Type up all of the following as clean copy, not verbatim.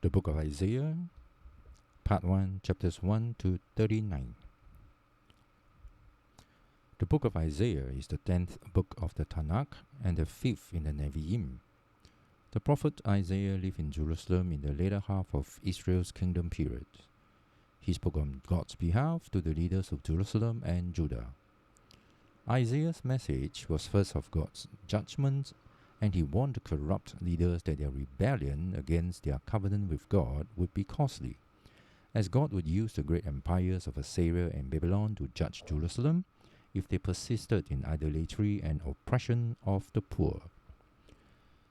The Book of Isaiah, Part 1, Chapters 1 to 39. The Book of Isaiah is the 10th book of the Tanakh and the 5th in the Nevi'im. The prophet Isaiah lived in Jerusalem in the later half of Israel's kingdom period. He spoke on God's behalf to the leaders of Jerusalem and Judah. Isaiah's message was first of God's judgment, and he warned the corrupt leaders that their rebellion against their covenant with God would be costly, as God would use the great empires of Assyria and Babylon to judge Jerusalem if they persisted in idolatry and oppression of the poor.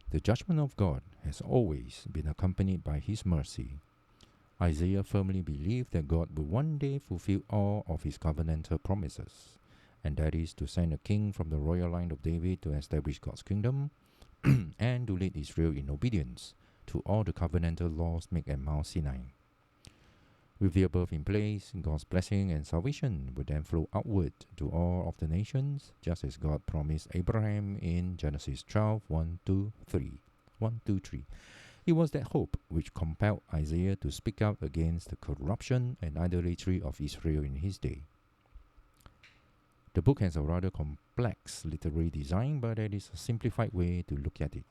The judgment of God has always been accompanied by His mercy. Isaiah firmly believed that God would one day fulfill all of His covenantal promises, and that is to send a king from the royal line of David to establish God's kingdom and to lead Israel in obedience to all the covenantal laws made at Mount Sinai. With the above in place, God's blessing and salvation would then flow outward to all of the nations, just as God promised Abraham in Genesis 12, 1 to 3. It was that hope which compelled Isaiah to speak out against the corruption and idolatry of Israel in his day. The book has a rather complex literary design, but that is a simplified way to look at it.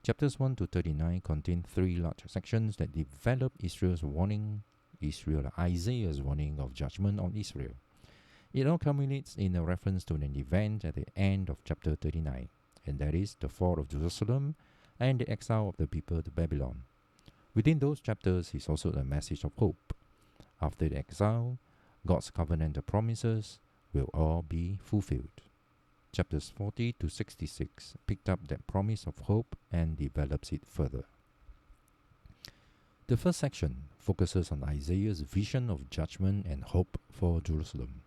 Chapters 1 to 39 contain 3 large sections that develop Isaiah's warning of judgment on Israel. It all culminates in a reference to an event at the end of chapter 39, and that is the fall of Jerusalem and the exile of the people to Babylon. Within those chapters is also a message of hope. After the exile, God's covenantal promises will all be fulfilled. Chapters 40 to 66 picked up that promise of hope and develops it further. The first section focuses on Isaiah's vision of judgment and hope for Jerusalem.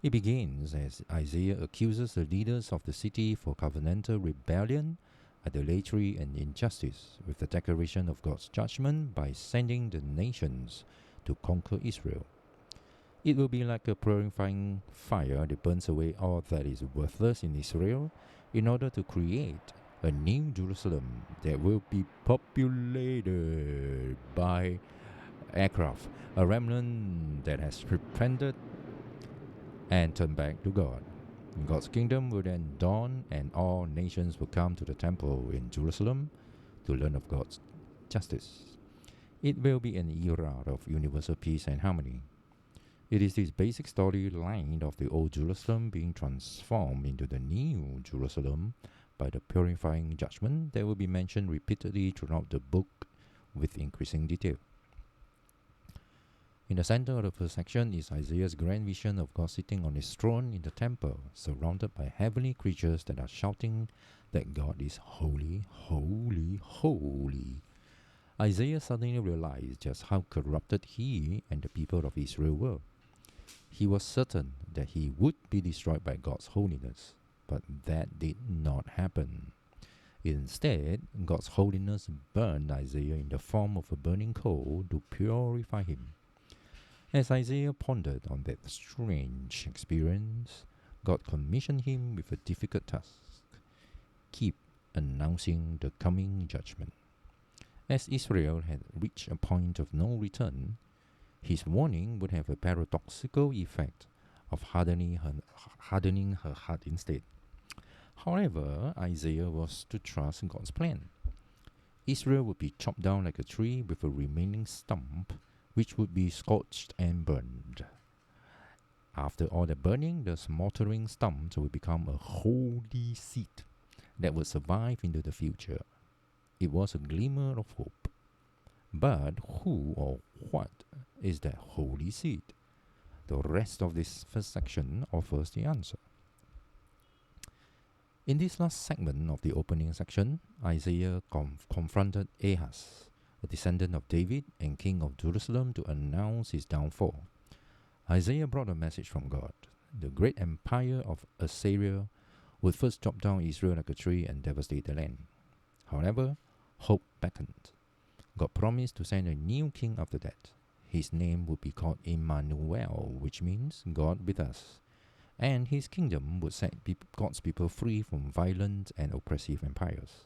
It begins as Isaiah accuses the leaders of the city for covenantal rebellion, idolatry, and injustice, with the declaration of God's judgment by sending the nations to conquer Israel. It will be like a purifying fire that burns away all that is worthless in Israel in order to create a new Jerusalem that will be populated by aircraft, a remnant that has repented and turned back to God. God's kingdom will then dawn, and all nations will come to the temple in Jerusalem to learn of God's justice. It will be an era of universal peace and harmony. It is this basic storyline of the old Jerusalem being transformed into the new Jerusalem by the purifying judgment that will be mentioned repeatedly throughout the book with increasing detail. In the center of the first section is Isaiah's grand vision of God sitting on his throne in the temple, surrounded by heavenly creatures that are shouting that God is holy, holy, holy. Isaiah suddenly realized just how corrupted he and the people of Israel were. He was certain that he would be destroyed by God's holiness, but that did not happen. Instead, God's holiness burned Isaiah in the form of a burning coal to purify him. As Isaiah pondered on that strange experience, God commissioned him with a difficult task: keep announcing the coming judgment. As Israel had reached a point of no return, his warning would have a paradoxical effect of hardening her heart instead. However, Isaiah was to trust God's plan. Israel would be chopped down like a tree with a remaining stump, which would be scorched and burned. After all the burning, the smoldering stumps would become a holy seed that would survive into the future. It was a glimmer of hope. But who or what is that holy seed? The rest of this first section offers the answer. In this last segment of the opening section, Isaiah confronted Ahaz, a descendant of David and king of Jerusalem, to announce his downfall. Isaiah brought a message from God. The great empire of Assyria would first chop down Israel like a tree and devastate the land. However, hope beckoned. God promised to send a new king after that. His name would be called Emmanuel, which means God with us. And his kingdom would set God's people free from violent and oppressive empires.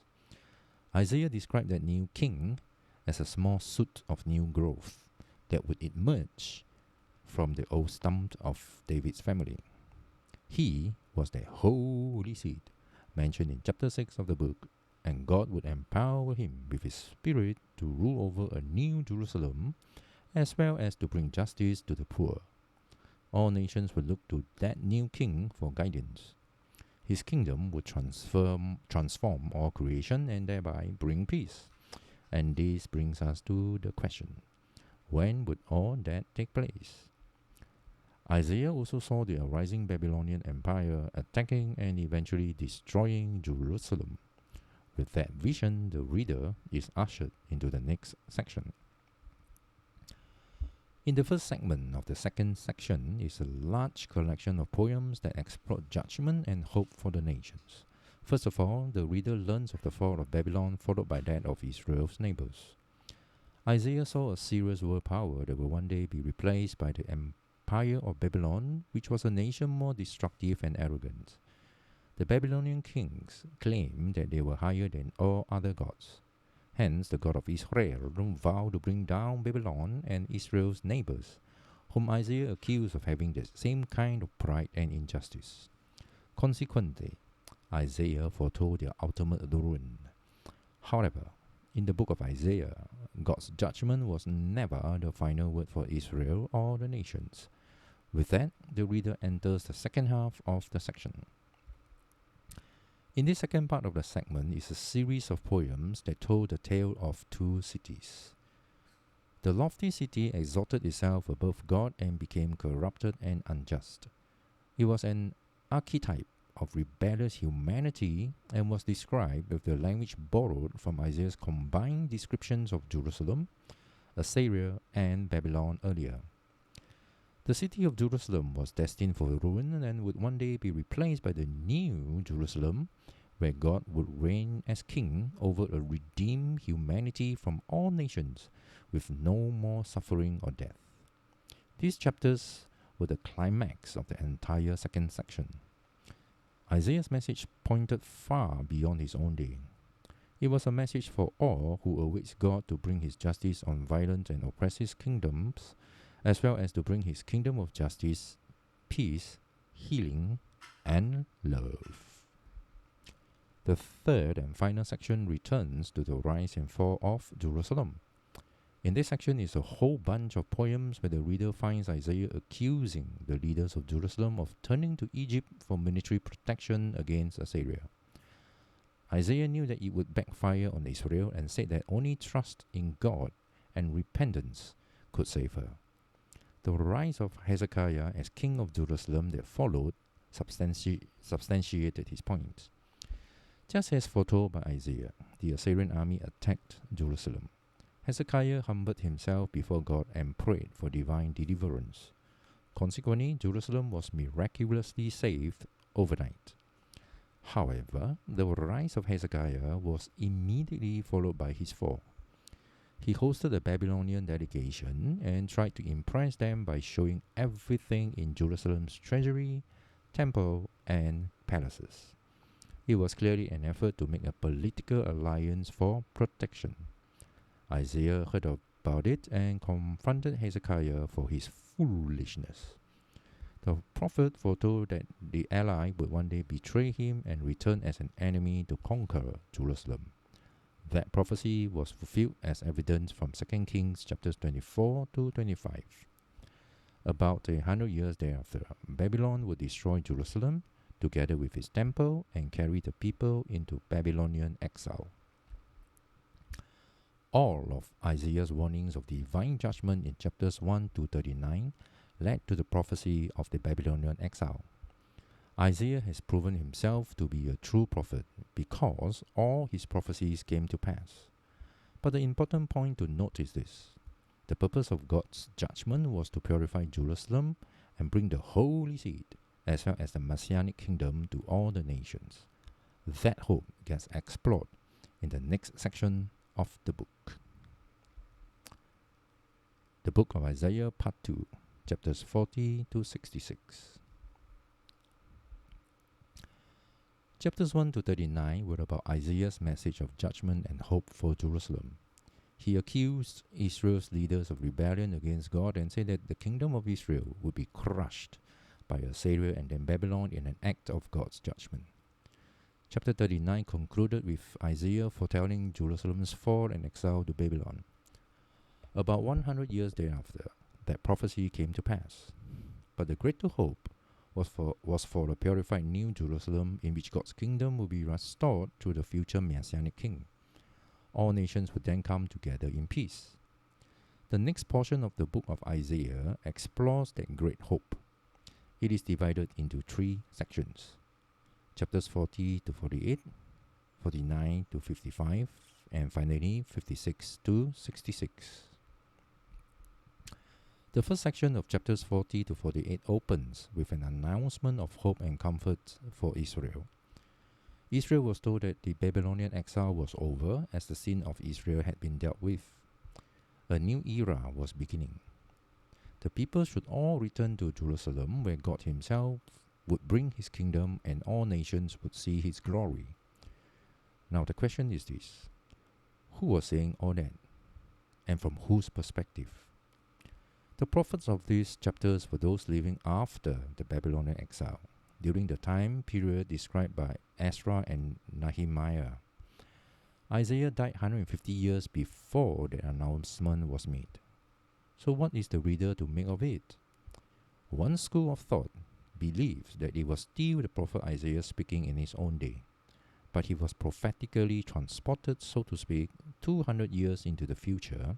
Isaiah described that new king as a small shoot of new growth that would emerge from the old stump of David's family. He was the holy seed mentioned in chapter 6 of the book, and God would empower him with his spirit to rule over a new Jerusalem, as well as to bring justice to the poor. All nations would look to that new king for guidance. His kingdom would transform all creation and thereby bring peace. And this brings us to the question, when would all that take place? Isaiah also saw the arising Babylonian Empire attacking and eventually destroying Jerusalem. With that vision, the reader is ushered into the next section. In the first segment of the second section is a large collection of poems that explore judgment and hope for the nations. First of all, the reader learns of the fall of Babylon, followed by that of Israel's neighbors. Isaiah saw a serious world power that will one day be replaced by the Empire of Babylon, which was a nation more destructive and arrogant. The Babylonian kings claimed that they were higher than all other gods. Hence, the God of Israel vowed to bring down Babylon and Israel's neighbors, whom Isaiah accused of having the same kind of pride and injustice. Consequently, Isaiah foretold their ultimate ruin. However, in the book of Isaiah, God's judgment was never the final word for Israel or the nations. With that, the reader enters the second half of the section. In this second part of the segment is a series of poems that told the tale of two cities. The lofty city exalted itself above God and became corrupted and unjust. It was an archetype of rebellious humanity and was described with the language borrowed from Isaiah's combined descriptions of Jerusalem, Assyria, and Babylon earlier. The city of Jerusalem was destined for ruin and would one day be replaced by the new Jerusalem, where God would reign as king over a redeemed humanity from all nations, with no more suffering or death. These chapters were the climax of the entire second section. Isaiah's message pointed far beyond his own day. It was a message for all who awaits God to bring his justice on violent and oppressive kingdoms, as well as to bring his kingdom of justice, peace, healing, and love. The third and final section returns to the rise and fall of Jerusalem. In this section is a whole bunch of poems where the reader finds Isaiah accusing the leaders of Jerusalem of turning to Egypt for military protection against Assyria. Isaiah knew that it would backfire on Israel and said that only trust in God and repentance could save her. The rise of Hezekiah as king of Jerusalem that followed substantiated his point. Just as foretold by Isaiah, the Assyrian army attacked Jerusalem. Hezekiah humbled himself before God and prayed for divine deliverance. Consequently, Jerusalem was miraculously saved overnight. However, the rise of Hezekiah was immediately followed by his fall. He hosted a Babylonian delegation and tried to impress them by showing everything in Jerusalem's treasury, temple, and palaces. It was clearly an effort to make a political alliance for protection. Isaiah heard about it and confronted Hezekiah for his foolishness. The prophet foretold that the ally would one day betray him and return as an enemy to conquer Jerusalem. That prophecy was fulfilled as evidence from 2 Kings chapters 24 to 25. About 100 years thereafter, Babylon would destroy Jerusalem together with his temple and carry the people into Babylonian exile. All of Isaiah's warnings of divine judgment in chapters 1 to 39 led to the prophecy of the Babylonian exile. Isaiah has proven himself to be a true prophet because all his prophecies came to pass. But the important point to note is this: the purpose of God's judgment was to purify Jerusalem and bring the holy seed, as well as the Messianic kingdom, to all the nations. That hope gets explored in the next section of the book. The book of Isaiah, part 2, chapters 40 to 66. Chapters 1 to 39 were about Isaiah's message of judgment and hope for Jerusalem. He accused Israel's leaders of rebellion against God and said that the kingdom of Israel would be crushed by Assyria and then Babylon in an act of God's judgment. Chapter 39 concluded with Isaiah foretelling Jerusalem's fall and exile to Babylon. About 100 years thereafter, that prophecy came to pass. But the greater hope was for a purified new Jerusalem in which God's kingdom would be restored through the future Messianic king. All nations would then come together in peace. The next portion of the book of Isaiah explores that great hope. It is divided into 3 sections: chapters 40 to 48, 49 to 55, and finally 56 to 66. The first section of chapters 40 to 48 opens with an announcement of hope and comfort for Israel. Israel was told that the Babylonian exile was over as the sin of Israel had been dealt with. A new era was beginning. The people should all return to Jerusalem, where God himself would bring his kingdom and all nations would see his glory. Now the question is this: who was saying all that, and from whose perspective? The prophets of these chapters were those living after the Babylonian exile, during the time period described by Ezra and Nehemiah. Isaiah died 150 years before the announcement was made. So what is the reader to make of it? One school of thought believes that it was still the prophet Isaiah speaking in his own day, but he was prophetically transported, so to speak, 200 years into the future,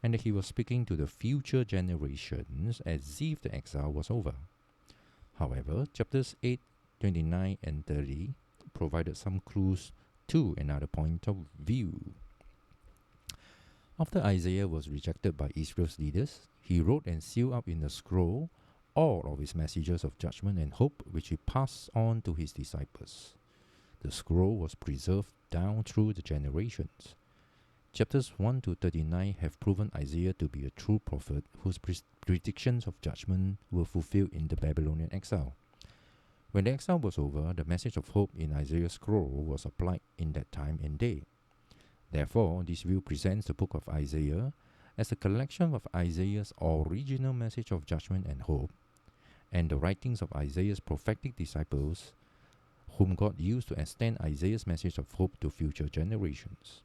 and that he was speaking to the future generations as if the exile was over. However, chapters 8, 29, and 30 provided some clues to another point of view. After Isaiah was rejected by Israel's leaders, he wrote and sealed up in a scroll all of his messages of judgment and hope, which he passed on to his disciples. The scroll was preserved down through the generations. Chapters 1 to 39 have proven Isaiah to be a true prophet whose predictions of judgment were fulfilled in the Babylonian exile. When the exile was over, the message of hope in Isaiah's scroll was applied in that time and day. Therefore, this view presents the book of Isaiah as a collection of Isaiah's original message of judgment and hope, and the writings of Isaiah's prophetic disciples, whom God used to extend Isaiah's message of hope to future generations.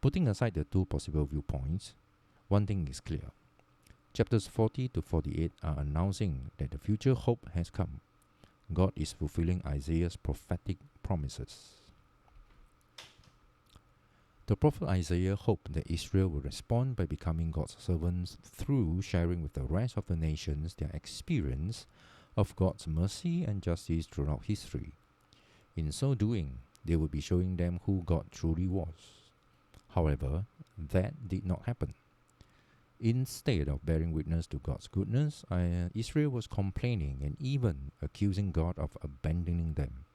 Putting aside the two possible viewpoints, one thing is clear. Chapters 40 to 48 are announcing that the future hope has come. God is fulfilling Isaiah's prophetic promises. The prophet Isaiah hoped that Israel would respond by becoming God's servants through sharing with the rest of the nations their experience of God's mercy and justice throughout history. In so doing, they would be showing them who God truly was. However, that did not happen. Instead of bearing witness to God's goodness, Israel was complaining and even accusing God of abandoning them.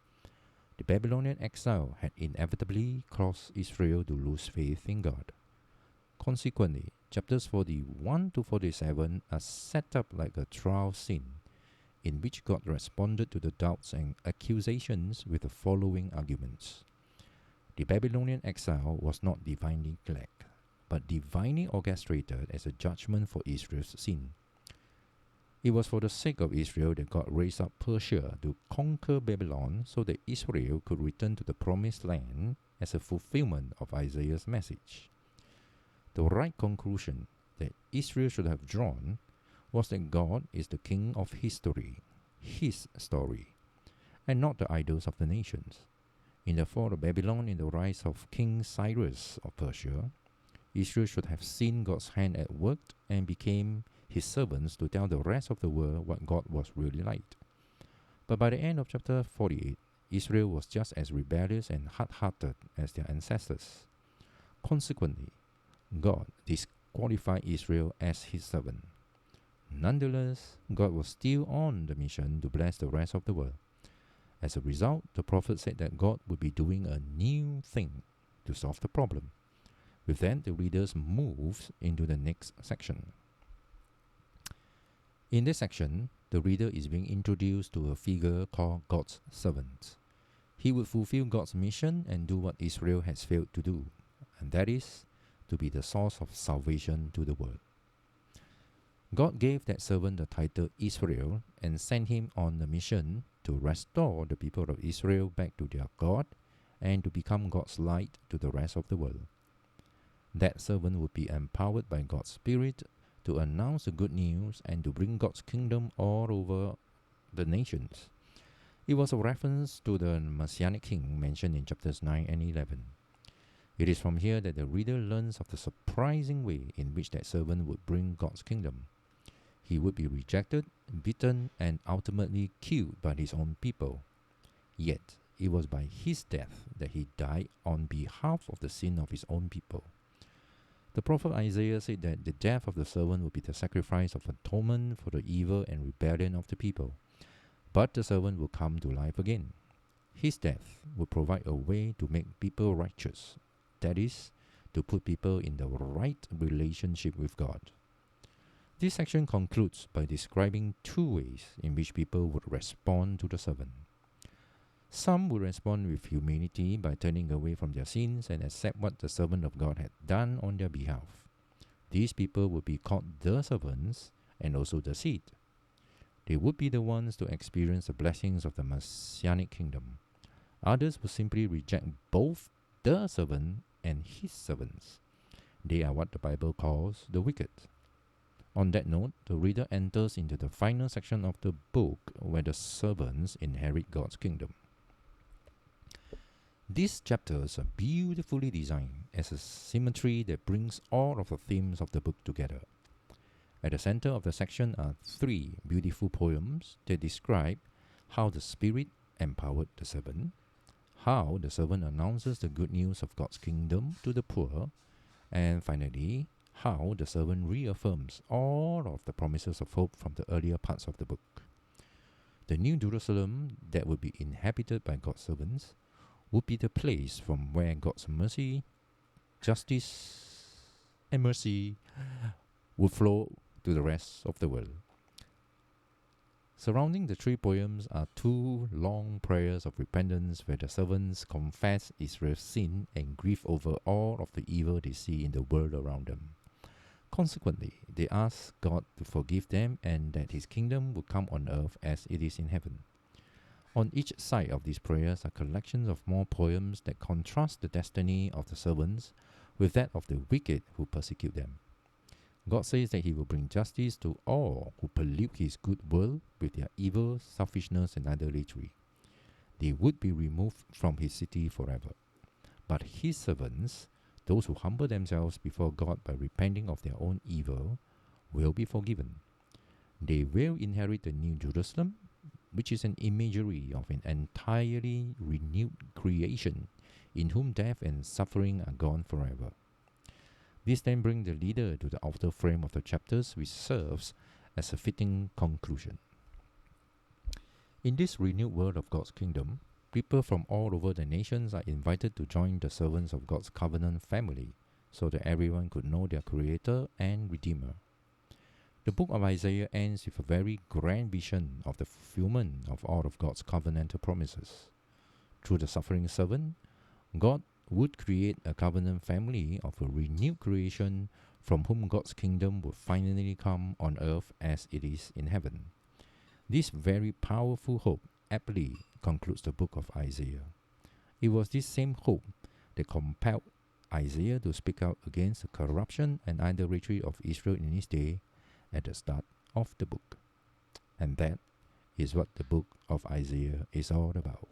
The Babylonian exile had inevitably caused Israel to lose faith in God. Consequently, chapters 41 to 47 are set up like a trial scene in which God responded to the doubts and accusations with the following arguments. The Babylonian exile was not divinely led, but divinely orchestrated as a judgment for Israel's sin. It was for the sake of Israel that God raised up Persia to conquer Babylon so that Israel could return to the promised land as a fulfillment of Isaiah's message. The right conclusion that Israel should have drawn was that God is the king of history, his story, and not the idols of the nations. In the fall of Babylon and the rise of King Cyrus of Persia, Israel should have seen God's hand at work and became his servants to tell the rest of the world what God was really like. But by the end of chapter 48, Israel was just as rebellious and hard-hearted as their ancestors. Consequently, God disqualified Israel as his servant. Nonetheless, God was still on the mission to bless the rest of the world. As a result, the prophet said that God would be doing a new thing to solve the problem. With that, the readers moved into the next section. In this section, the reader is being introduced to a figure called God's servant. He would fulfill God's mission and do what Israel has failed to do, and that is, to be the source of salvation to the world. God gave that servant the title Israel and sent him on a mission to restore the people of Israel back to their God and to become God's light to the rest of the world. That servant would be empowered by God's Spirit to announce the good news and to bring God's kingdom all over the nations. It was a reference to the Messianic king mentioned in chapters 9 and 11. It is from here that the reader learns of the surprising way in which that servant would bring God's kingdom. He would be rejected, beaten, and ultimately killed by his own people. Yet, it was by his death that he died on behalf of the sin of his own people. The prophet Isaiah said that the death of the servant would be the sacrifice of atonement for the evil and rebellion of the people. But the servant will come to life again. His death will provide a way to make people righteous, that is, to put people in the right relationship with God. This section concludes by describing two ways in which people would respond to the servant. Some would respond with humility by turning away from their sins and accept what the servant of God had done on their behalf. These people would be called the servants and also the seed. They would be the ones to experience the blessings of the Messianic kingdom. Others would simply reject both the servant and his servants. They are what the Bible calls the wicked. On that note, the reader enters into the final section of the book where the servants inherit God's kingdom. These chapters are beautifully designed as a symmetry that brings all of the themes of the book together. At the center of the section are 3 beautiful poems that describe how the Spirit empowered the servant, how the servant announces the good news of God's kingdom to the poor, and finally, how the servant reaffirms all of the promises of hope from the earlier parts of the book. The New Jerusalem that would be inhabited by God's servants would be the place from where God's mercy, justice, and mercy would flow to the rest of the world. Surrounding the 3 poems are 2 long prayers of repentance where the servants confess Israel's sin and grieve over all of the evil they see in the world around them. Consequently, they ask God to forgive them and that his kingdom will come on earth as it is in heaven. On each side of these prayers are collections of more poems that contrast the destiny of the servants with that of the wicked who persecute them. God says that he will bring justice to all who pollute his good world with their evil, selfishness, and idolatry. They would be removed from his city forever. But his servants, those who humble themselves before God by repenting of their own evil, will be forgiven. They will inherit the New Jerusalem, which is an imagery of an entirely renewed creation in whom death and suffering are gone forever. This then brings the reader to the outer frame of the chapters, which serves as a fitting conclusion. In this renewed world of God's kingdom, people from all over the nations are invited to join the servants of God's covenant family so that everyone could know their Creator and Redeemer. The book of Isaiah ends with a very grand vision of the fulfillment of all of God's covenantal promises. Through the suffering servant, God would create a covenant family of a renewed creation from whom God's kingdom would finally come on earth as it is in heaven. This very powerful hope aptly concludes the book of Isaiah. It was this same hope that compelled Isaiah to speak out against the corruption and idolatry of Israel in his day at the start of the book. And that is what the book of Isaiah is all about.